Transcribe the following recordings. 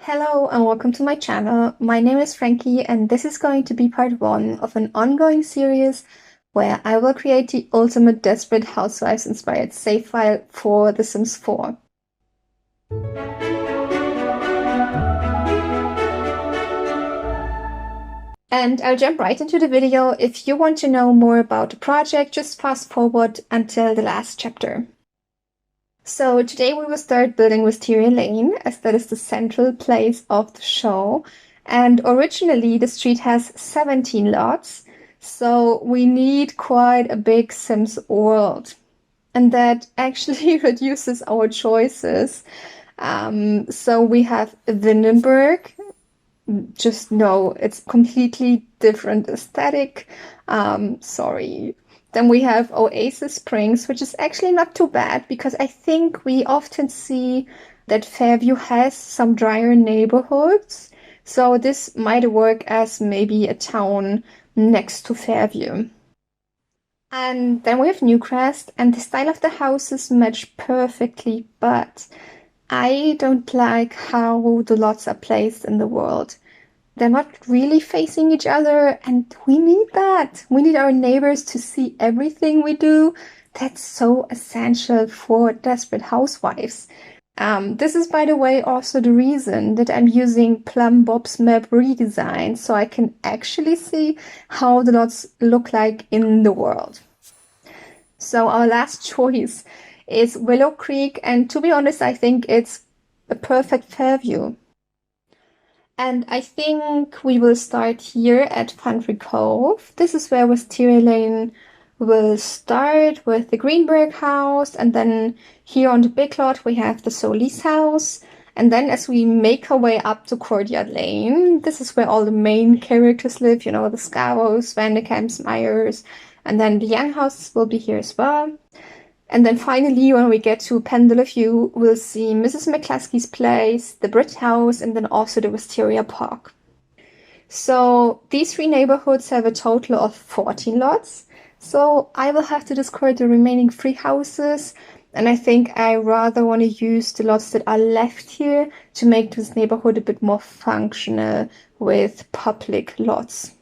Hello and welcome to my channel. My name is Frankie and this is going to be part 1 of an ongoing series where I will create the ultimate Desperate Housewives inspired save file for The Sims 4. And I'll jump right into the video. If you want to know more about the project, just fast forward until the last chapter. So today we will start building Wisteria Lane, as that is the central place of the show. And originally the street has 17 lots, so we need quite a big Sims world. And that actually reduces our choices. So we have Greenberg. Just know it's completely different aesthetic. Sorry. Then we have Oasis Springs, which is actually not too bad because I think we often see that Fairview has some drier neighborhoods. So this might work as maybe a town next to Fairview. And then we have Newcrest, and the style of the houses match perfectly, but I don't like how the lots are placed in the world. They're not really facing each other, and we need that. We need our neighbors to see everything we do. That's so essential for Desperate Housewives. This is, by the way, also the reason that I'm using Plumbob's map Redesigns, so I can actually see how the lots look like in the world. So our last choice is Willow Creek, and to be honest, I think it's a perfect Fairview. And I think we will start here at Foundry Cove. This is where Wisteria Lane will start with the Greenberg house, and then here on the big lot we have the Solis house. And then as we make our way up to Courtyard Lane, this is where all the main characters live, you know, the Scarrows, Vanderkamps, Myers, and then the young houses will be here as well. And then finally, when we get to View, we'll see Mrs. McCluskey's place, the Brit House, and then also the Wisteria Park. So these 3 neighborhoods have a total of 14 lots. So I will have to discard the remaining 3 houses. And I think I rather want to use the lots that are left here to make this neighborhood a bit more functional with public lots.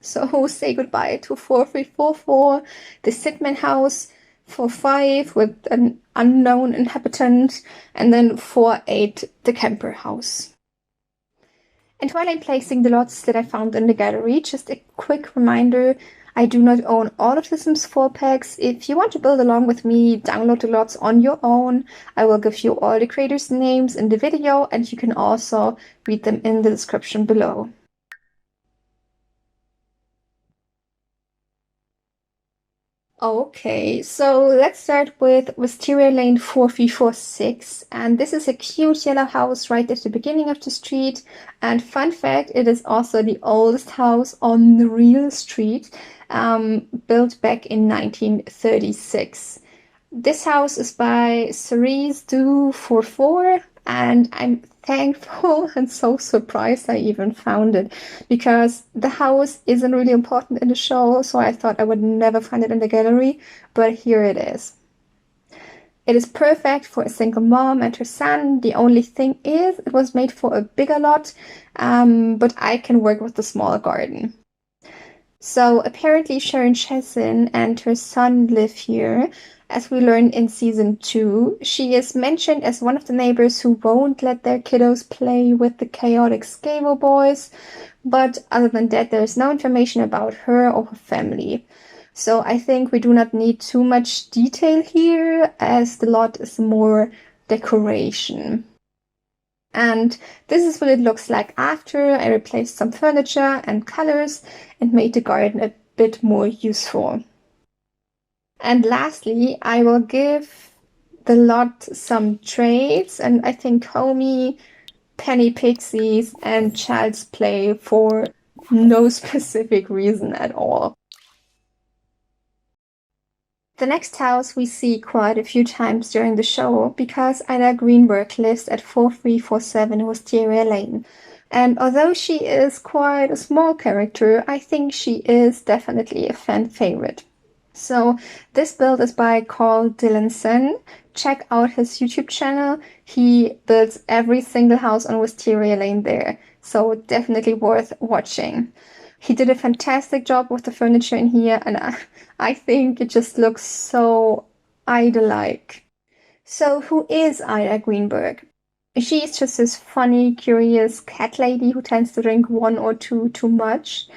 So say goodbye to 4344, the Sidman house, 4-5 with an unknown inhabitant, and then 4-8 the camper house. And while I'm placing the lots that I found in the gallery, just a quick reminder, I do not own all of the Sims 4 packs. If you want to build along with me, download the lots on your own. I will give you all the creators' names in the video, and you can also read them in the description below. Okay, so let's start with Wisteria Lane 4346, and this is a cute yellow house right at the beginning of the street. And fun fact, it is also the oldest house on the real street, built back in 1936. This house is by SRSLYS and I'm thankful and so surprised I even found it, because the house isn't really important in the show, so I thought I would never find it in the gallery, but here it is. It is perfect for a single mom and her son. The only thing is it was made for a bigger lot, but I can work with the small garden. So apparently Shesin and her son live here. As we learned in season 2, she is mentioned as one of the neighbors who won't let their kiddos play with the chaotic Scavo boys, but other than that there is no information about her or her family. So I think we do not need too much detail here, as the lot is more decoration. And this is what it looks like after I replaced some furniture and colors and made the garden a bit more useful. And lastly, I will give the lot some traits, and I think Homie, Penny Pixies, and Child's Play for no specific reason at all. The next house we see quite a few times during the show because Ida Greenberg lives at 4347 Wisteria Lane. And although she is quite a small character, I think she is definitely a fan favorite. So this build is by CarlDillynson. check out his YouTube channel. He builds every single house on Wisteria Lane there, so definitely worth watching. He did a fantastic job with the furniture in here, and I think it just looks so Ida-like. So who is Ida Greenberg? She's just this funny, curious cat lady who tends to drink one or two too much.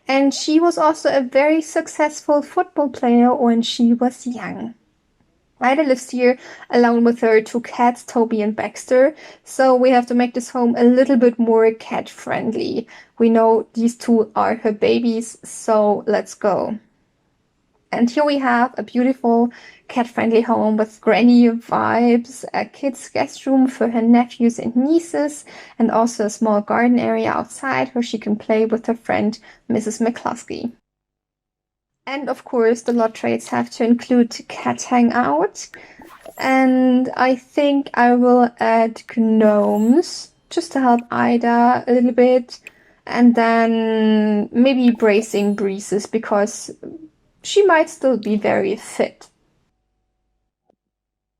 And she was also a very successful football player when she was young. Ida lives here alone with her two cats, Toby and Baxter, so we have to make this home a little bit more cat-friendly. We know these two are her babies, so let's go. And here we have a beautiful cat-friendly home with granny vibes, a kid's guest room for her nephews and nieces, and also a small garden area outside where she can play with her friend Mrs. McCluskey. And of course, the lot traits have to include cat hangout. And I think I will add gnomes just to help Ida a little bit. And then maybe bracing breezes because she might still be very fit.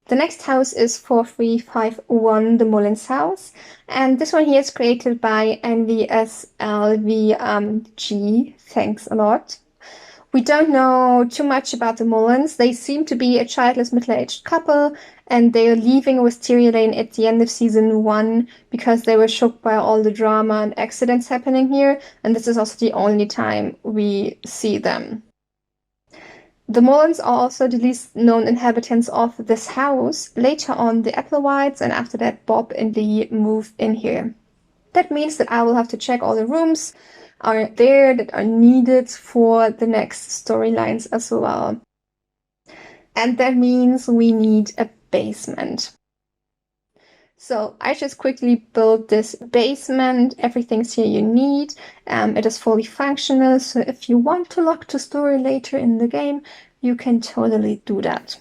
The next house is 4351, the Mullins house. And this one here is created by NVSLVG. Thanks a lot. We don't know too much about the Mullins. They seem to be a childless middle-aged couple, and they are leaving Wisteria Lane at the end of season 1 because they were shocked by all the drama and accidents happening here, and this is also the only time we see them. The Mullins are also the least known inhabitants of this house. Later on, the Applewhites, and after that, Bob and Lee move in here. That means that I will have to check all the rooms are there that are needed for the next storylines as well. And that means we need a basement. So I just quickly built this basement. Everything's here you need. It is fully functional, so if you want to lock the story later in the game, you can totally do that.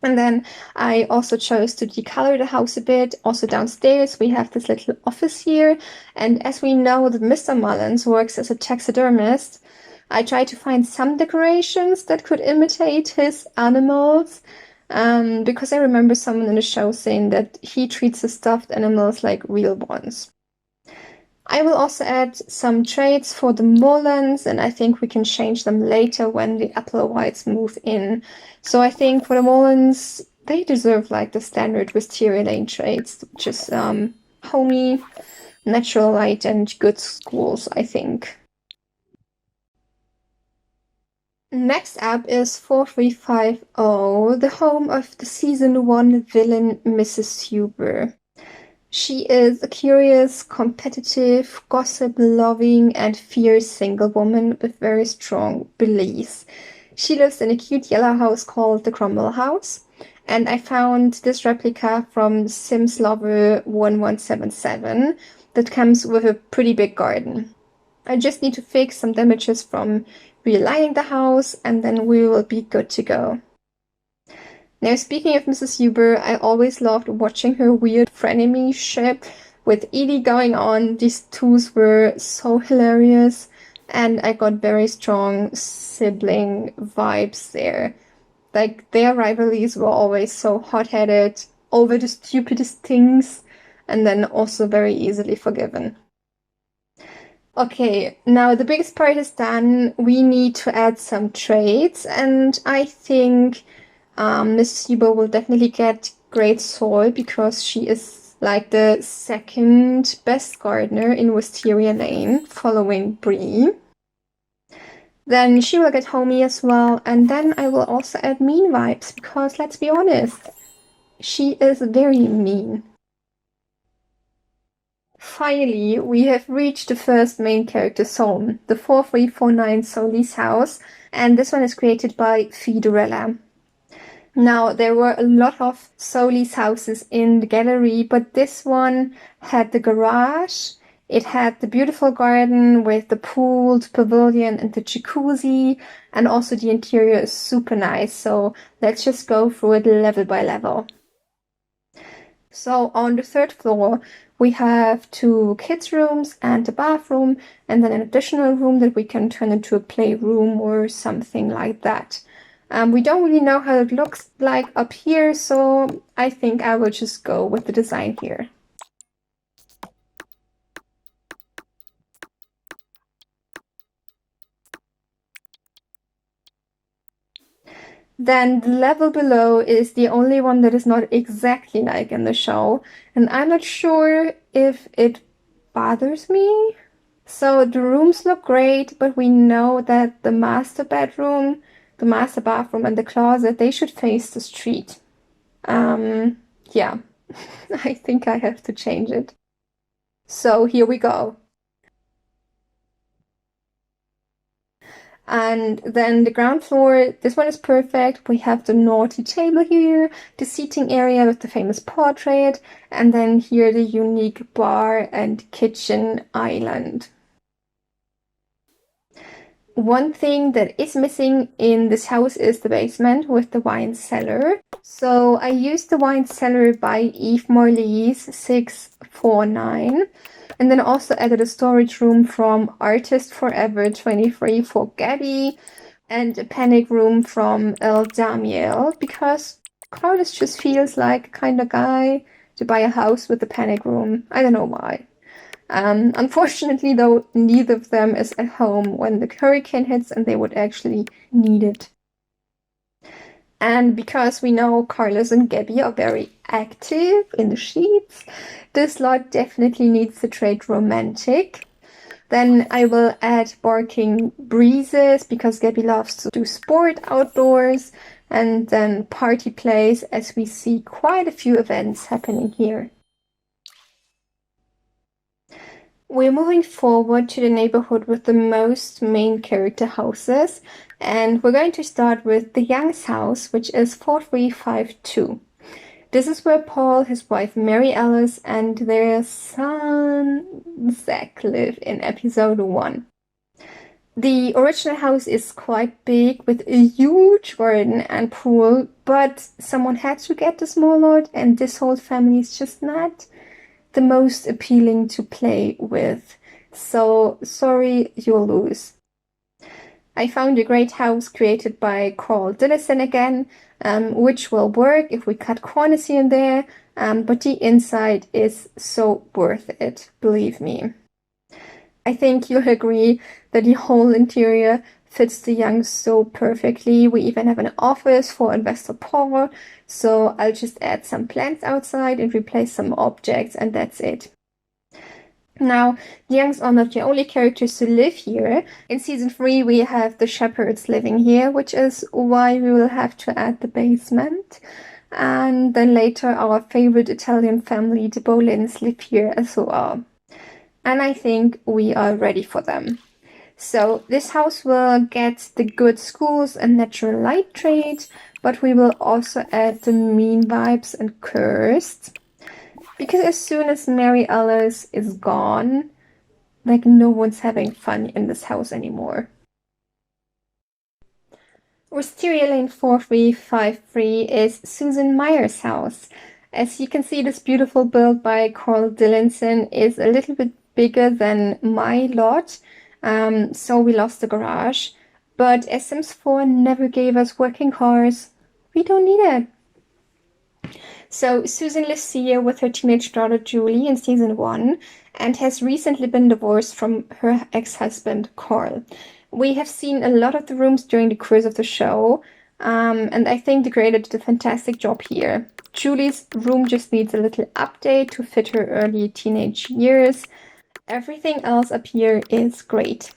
And then I also chose to decolor the house a bit. Also downstairs we have this little office here. And as we know that Mr. Mullins works as a taxidermist, I tried to find some decorations that could imitate his animals. Because I remember someone in the show saying that he treats the stuffed animals like real ones. I will also add some traits for the Mullins, and I think we can change them later when the Applewhites move in. So I think for the Mullins, they deserve like the standard Wisteria Lane traits, which is homey, natural light, and good schools, I think. Next up is 4350, the home of the season 1 villain Mrs. Huber. She is a curious, competitive, gossip-loving, and fierce single woman with very strong beliefs. She lives in a cute yellow house called the Cromwell House, and I found this replica from Sims Lover 1177 that comes with a pretty big garden. I just need to fix some damages from realigning the house, and then we will be good to go. Now, speaking of Mrs. Huber, I always loved watching her weird frenemy ship with Edie going on. These twos were so hilarious, and I got very strong sibling vibes there. Like, their rivalries were always so hot-headed, over the stupidest things, and then also very easily forgiven. Okay, now the biggest part is done. We need to add some traits, and I think Mrs. Huber will definitely get great soil because she is like the second best gardener in Wisteria Lane, following Bree. Then she will get homey as well, and then I will also add mean vibes because, let's be honest, she is very mean. Finally, we have reached the first main character's home, the 4349 Solis house, and this one is created by Fidorella. Now, there were a lot of Solis houses in the gallery, but this one had the garage, it had the beautiful garden with the pool, the pavilion, and the jacuzzi, and also the interior is super nice, so let's just go through it level by level. So on the 3rd floor, we have 2 kids' rooms and a bathroom, and then an additional room that we can turn into a playroom or something like that. We don't really know how it looks like up here, so I think I will just go with the design here. Then the level below is the only one that is not exactly like in the show, and I'm not sure if it bothers me. So the rooms look great, but we know that the master bedroom, the master bathroom, and the closet, they should face the street. Yeah, I think I have to change it. So here we go. And then the ground floor, this one is perfect. We have the naughty table here, the seating area with the famous portrait, and then here the unique bar and kitchen island. One thing that is missing in this house is the basement with the wine cellar. So I used the wine cellar by Eve Marlies 649. And then also added a storage room from Artist Forever 23 for Gabby and a panic room from Eldamiel, because Carlos just feels like a kind of guy to buy a house with a panic room. I don't know why. Unfortunately, though, neither of them is at home when the hurricane hits and they would actually need it. And because we know Carlos and Gabby are very active in the sheets, this lot definitely needs the trait romantic. Then I will add barking breezes because Gabby loves to do sport outdoors, and then party place as we see quite a few events happening here. We're moving forward to the neighborhood with the most main character houses, and we're going to start with the Young's house, which is 4352. This is where Paul, his wife Mary Alice, and their son Zach live in episode 1. The original house is quite big with a huge garden and pool, but someone had to get the small lot, and this whole family is just not the most appealing to play with. So sorry, you'll lose. I found a great house created by CarlDillynson again, which will work if we cut corners here and there, but the inside is so worth it, believe me. I think you'll agree that the whole interior fits the Youngs so perfectly. We even have an office for investor Paul, so I'll just add some plants outside and replace some objects, and that's it. Now, the Youngs are not the only characters to live here. In season 3, we have the shepherds living here, which is why we will have to add the basement. And then later, our favorite Italian family, the Mullins, live here as well. And I think we are ready for them. So this house will get the good schools and natural light trait, but we will also add the mean vibes and cursed. Because as soon as Mary Alice is gone, like no one's having fun in this house anymore. Wisteria Lane 4353 is Susan Meyer's house. As you can see, this beautiful build by CarlDillynson is a little bit bigger than my lot. So we lost the garage, but as Sims 4 never gave us working cars, we don't need it. So Susan lives here with her teenage daughter Julie in season 1 and has recently been divorced from her ex-husband Carl. We have seen a lot of the rooms during the course of the show, and I think the creator did a fantastic job here. Julie's room just needs a little update to fit her early teenage years. Everything else up here is great.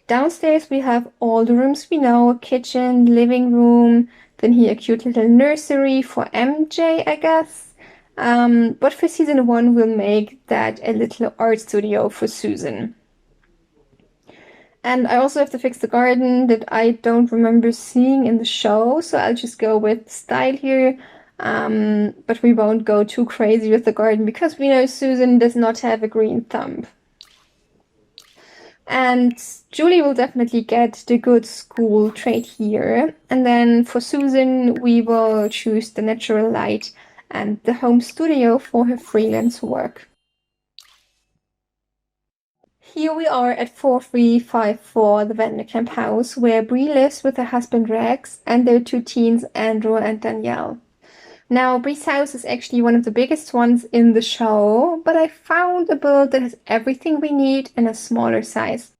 Downstairs we have all the rooms we know, kitchen, living room, then here a cute little nursery for MJ, I guess. But for season 1 we'll make that a little art studio for Susan. And I also have to fix the garden that I don't remember seeing in the show, so I'll just go with style here. But we won't go too crazy with the garden because we know Susan does not have a green thumb. And Julie will definitely get the good school trait here. And then for Susan, we will choose the natural light and the home studio for her freelance work. Here we are at 4354, the Vanderkamp house, where Bree lives with her husband Rex and their two teens, Andrew and Danielle. Now, Bree's house is actually one of the biggest ones in the show, but I found a build that has everything we need in a smaller size.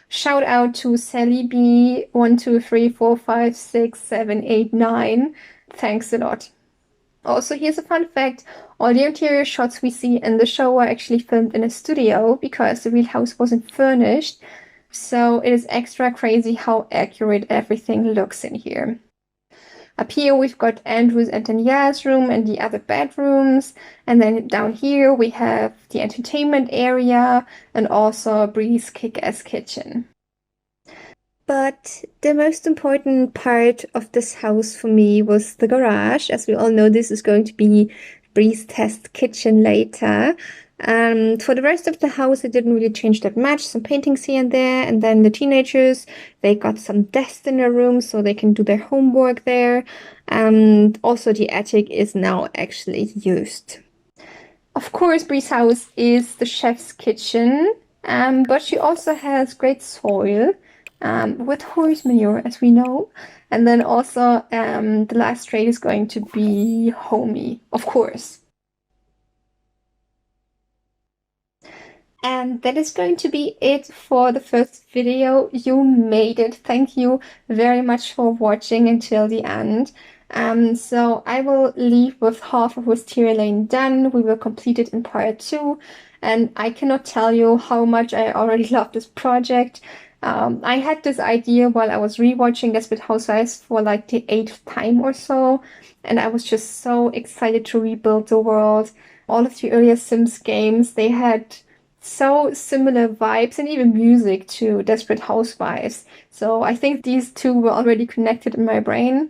Shout out to Sally B 1, 2, 3, 4, 5, 6, 7, 8, 9. Thanks a lot. Also, here's a fun fact. All the interior shots we see in the show are actually filmed in a studio because the real house wasn't furnished. So it is extra crazy how accurate everything looks in here. Up here we've got Andrew's and Danielle's room and the other bedrooms. And then down here we have the entertainment area and also Bree's kick-ass kitchen. But the most important part of this house for me was the garage. As we all know, this is going to be Bree's test kitchen later. For the rest of the house, it didn't really change that much. Some paintings here and there. And then the teenagers, they got some desks in their room so they can do their homework there. And also the attic is now actually used. Of course, Bree's house is the chef's kitchen. But she also has great soil. With horse manure, as we know. And then also the last trait is going to be homey, of course. And that is going to be it for the first video. You made it. Thank you very much for watching until the end. So I will leave with half of Wisteria Lane done. We will complete it in part 2. And I cannot tell you how much I already love this project. I had this idea while I was rewatching Desperate Housewives for like the 8th time or so, and I was just so excited to rebuild the world. All of the earlier Sims games, they had so similar vibes and even music to Desperate Housewives. So I think these two were already connected in my brain.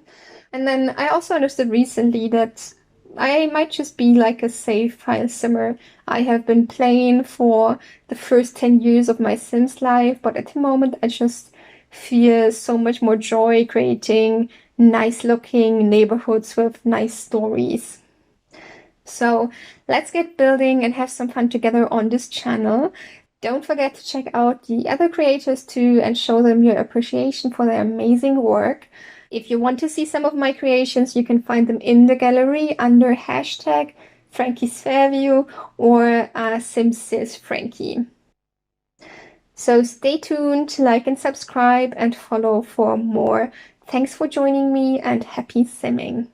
And then I also understood recently that I might just be like a save file simmer. I have been playing for the first 10 years of my Sims life, but at the moment I just feel so much more joy creating nice looking neighborhoods with nice stories. So let's get building and have some fun together on this channel. Don't forget to check out the other creators too and show them your appreciation for their amazing work. If you want to see some of my creations, you can find them in the gallery under hashtag Frankie's Fairview or SimSysFrankie. So stay tuned, like and subscribe and follow for more. Thanks for joining me and happy simming.